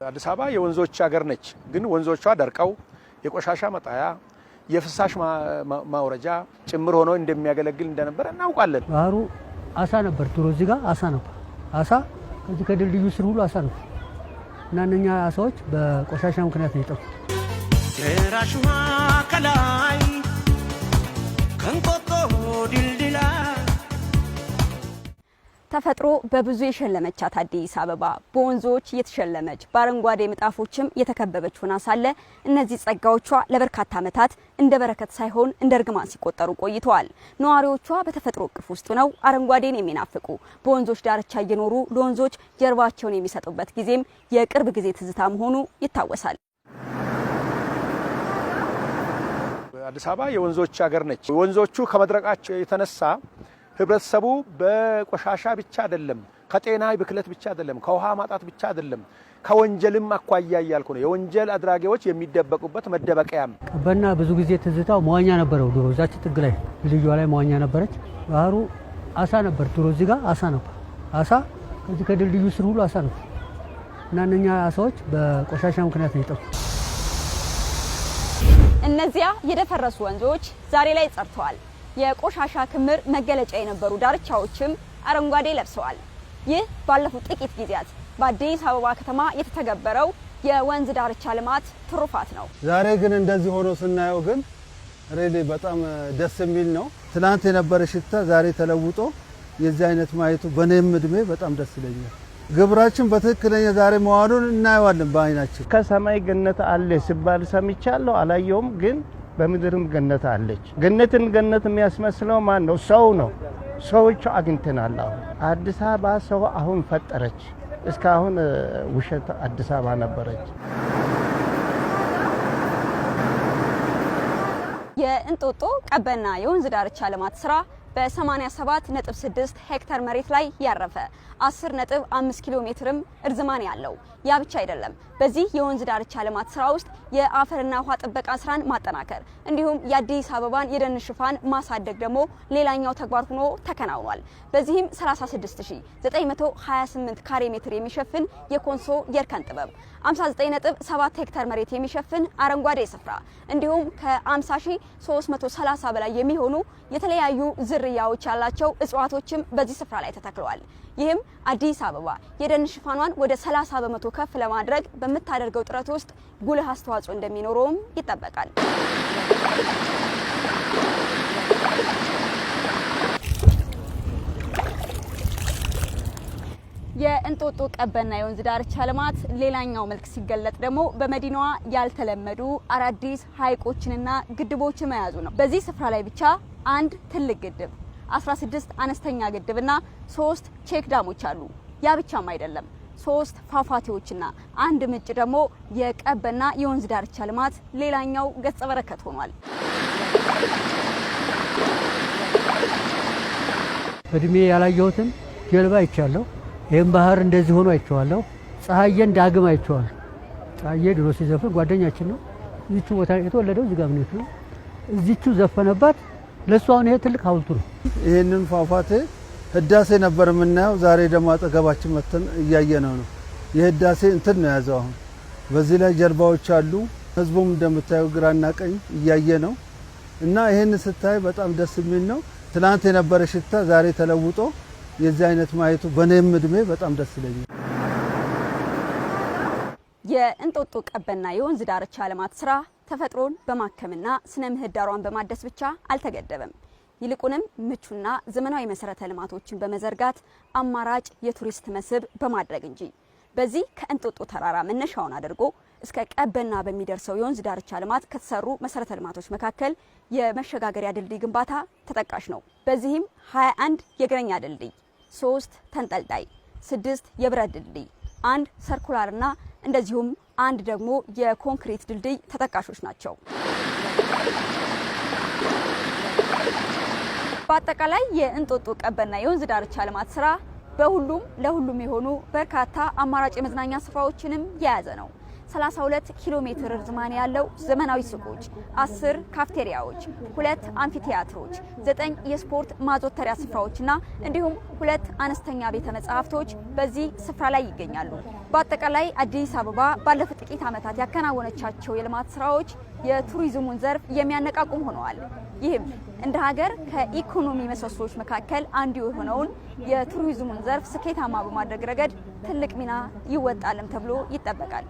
አዲስ አበባ የወንዞች ሀገር ነች። ግን ወንዞቿ ደርቀው የቆሻሻ መጣያ የፍሳሽ ማውረጃ ጭምር ሆኖ እንደሚያገለግል እንደነበር እናውቃለን። ባህሩ አሳ ነበር፣ ድሮ እዚህ ጋር አሳ ነበር። አሳ ከዚህ ከድልድዩ ስር ሁሉ አሳ ነበር እና እነኛ አሳዎች በቆሻሻ ምክንያት ነው የጠፉት። ራሽዋ ከላይ ከንቆጦ ድልድላ ተፈጥሮ በብዙ የሸለመቻት አዲስ አበባ በወንዞች የተሸለመች በአረንጓዴ ምጣፎችም የተከበበች ሆና ሳለ እነዚህ ጸጋዎቿ ለበርካታ ዓመታት እንደ በረከት ሳይሆን እንደ እርግማን ሲቆጠሩ ቆይተዋል። ነዋሪዎቿ በተፈጥሮ እቅፍ ውስጥ ነው አረንጓዴን የሚናፍቁ በወንዞች ዳርቻ እየኖሩ ለወንዞች ጀርባቸውን የሚሰጡበት ጊዜም የቅርብ ጊዜ ትዝታ መሆኑ ይታወሳል። አዲስ አበባ የወንዞች ሀገር ነች። ወንዞቹ ከመድረቃቸው የተነሳ ህብረተሰቡ በቆሻሻ ብቻ አይደለም፣ ከጤና ብክለት ብቻ አይደለም፣ ከውሃ ማጣት ብቻ አይደለም፣ ከወንጀልም አኳያ ያልኩ ነው። የወንጀል አድራጊዎች የሚደበቁበት መደበቂያም ቀበና ብዙ ጊዜ ትዝታው መዋኛ ነበረው። ድሮ እዛች ጥግ ላይ ልጇ ላይ መዋኛ ነበረች። ባህሩ አሳ ነበር፣ ድሮ እዚህ ጋር አሳ ነበር። አሳ ከዚህ ከድልድዩ ስር ሁሉ አሳ ነበር እና እነኛ አሳዎች በቆሻሻ ምክንያት ነው የጠፉት። እነዚያ የደፈረሱ ወንዞች ዛሬ ላይ ጸድተዋል። የቆሻሻ ክምር መገለጫ የነበሩ ዳርቻዎችም አረንጓዴ ለብሰዋል። ይህ ባለፉት ጥቂት ጊዜያት በአዲስ አበባ ከተማ የተተገበረው የወንዝ ዳርቻ ልማት ትሩፋት ነው። ዛሬ ግን እንደዚህ ሆኖ ስናየው ግን ሬሊ በጣም ደስ የሚል ነው። ትናንት የነበረ ሽታ ዛሬ ተለውጦ የዚህ አይነት ማየቱ በኔም እድሜ በጣም ደስ ይለኛል። ግብራችን በትክክለኛ ዛሬ መዋሉን እናየዋለን በአይናችን። ከሰማይ ገነት አለ ሲባል ሰምቻለሁ፣ አላየውም ግን በምድርም ገነት አለች። ገነትን ገነት የሚያስመስለው ማን ነው? ሰው ነው። ሰዎች አግኝተናል። አዲስ አበባ ሰው አሁን ፈጠረች። እስካሁን ውሸት አዲስ አበባ ነበረች። የእንጦጦ ቀበና የወንዝ ዳርቻ ልማት ስራ በ87.6 ሄክታር መሬት ላይ ያረፈ 10.5 ኪሎ ሜትርም እርዝማን ያለው ያ ብቻ አይደለም። በዚህ የወንዝ ዳርቻ ልማት ስራ ውስጥ የአፈርና ውሃ ጥበቃ ስራን ማጠናከር እንዲሁም የአዲስ አበባን የደን ሽፋን ማሳደግ ደግሞ ሌላኛው ተግባር ሆኖ ተከናውኗል። በዚህም 36928 ካሬ ሜትር የሚሸፍን የኮንሶ የእርከን ጥበብ፣ 59.7 ሄክታር መሬት የሚሸፍን አረንጓዴ ስፍራ እንዲሁም ከ50330 በላይ የሚሆኑ የተለያዩ ዝርያዎች ያላቸው እጽዋቶችም በዚህ ስፍራ ላይ ተተክለዋል። ይህም አዲስ አበባ የደን ሽፋኗን ወደ 30 በመቶ ከፍ ለማድረግ በምታደርገው ጥረት ውስጥ ጉልህ አስተዋጽኦ እንደሚኖረውም ይጠበቃል። የእንጦጦ ቀበና የወንዝ ዳርቻ ልማት ሌላኛው መልክ ሲገለጥ ደግሞ በመዲናዋ ያልተለመዱ አዳዲስ ሐይቆችንና ግድቦችን መያዙ ነው። በዚህ ስፍራ ላይ ብቻ አንድ ትልቅ ግድብ፣ 16 አነስተኛ ግድብና 3 ቼክ ዳሞች አሉ። ያ ብቻም አይደለም፣ 3 ፏፏቴዎችና አንድ ምንጭ ደግሞ የቀበና የወንዝ ዳርቻ ልማት ሌላኛው ገጸ በረከት ሆኗል። እድሜ ያላየሁትን ጀልባ አይቻለሁ። ይህም ባህር እንደዚህ ሆኖ አይቼዋለሁ። ፀሐዬን ዳግም አይቼዋለሁ። ፀሐዬ ድሮ ሲዘፍን ጓደኛችን ነው። እዚቹ ቦታ የተወለደው እዚህ ጋር ነው። እዚቹ ዘፈነባት። ለሱ አሁን ይሄ ትልቅ ሐውልቱ ነው። ይሄንን ፏፏቴ ህዳሴ ነበር የምናየው። ዛሬ ደግሞ አጠገባችን መተን እያየነው ነው። የህዳሴ እንትን ነው ያዘው። አሁን በዚህ ላይ ጀልባዎች አሉ። ህዝቡም እንደምታየው ግራና ቀኝ እያየ ነው እና ይሄን ስታይ በጣም ደስ የሚል ነው። ትናንት የነበረ ሽታ ዛሬ ተለውጦ የዚህ አይነት ማየቱ በኔም እድሜ በጣም ደስ ይለኛል። የእንጦጦ ቀበና የወንዝ ዳርቻ ልማት ስራ ተፈጥሮን በማከምና ስነ ምህዳሯን በማደስ ብቻ አልተገደበም። ይልቁንም ምቹና ዘመናዊ መሰረተ ልማቶችን በመዘርጋት አማራጭ የቱሪስት መስህብ በማድረግ እንጂ። በዚህ ከእንጦጦ ተራራ መነሻውን አድርጎ እስከ ቀበና በሚደርሰው የወንዝ ዳርቻ ልማት ከተሰሩ መሰረተ ልማቶች መካከል የመሸጋገሪያ ድልድይ ግንባታ ተጠቃሽ ነው። በዚህም 21 የእግረኛ ድልድይ፣ 3 ተንጠልጣይ፣ 6 የብረት ድልድይ፣ 1 ሰርኩላርና እንደዚሁም 1 ደግሞ የኮንክሪት ድልድይ ተጠቃሾች ናቸው። በአጠቃላይ የእንጦጦ ቀበና የወንዝ ዳርቻ ልማት ስራ በሁሉም ለሁሉም የሆኑ በርካታ አማራጭ የመዝናኛ ስፍራዎችንም የያዘ ነው። 32 ኪሎ ሜትር ርዝማኔ ያለው ዘመናዊ ሱቆች፣ 10 ካፍቴሪያዎች፣ 2 አምፊቲያትሮች፣ 9 የስፖርት ማዘውተሪያ ስፍራዎችና እንዲሁም 2 አነስተኛ ቤተ መጻሕፍቶች በዚህ ስፍራ ላይ ይገኛሉ። በአጠቃላይ አዲስ አበባ ባለፉት ጥቂት ዓመታት ያከናወነቻቸው የልማት ስራዎች የቱሪዝሙን ዘርፍ የሚያነቃቁም ሆነዋል። ይህም እንደ ሀገር ከኢኮኖሚ ምሰሶች መካከል አንዱ የሆነውን የቱሪዝሙን ዘርፍ ስኬታማ በማድረግ ረገድ ትልቅ ሚና ይወጣልም ተብሎ ይጠበቃል።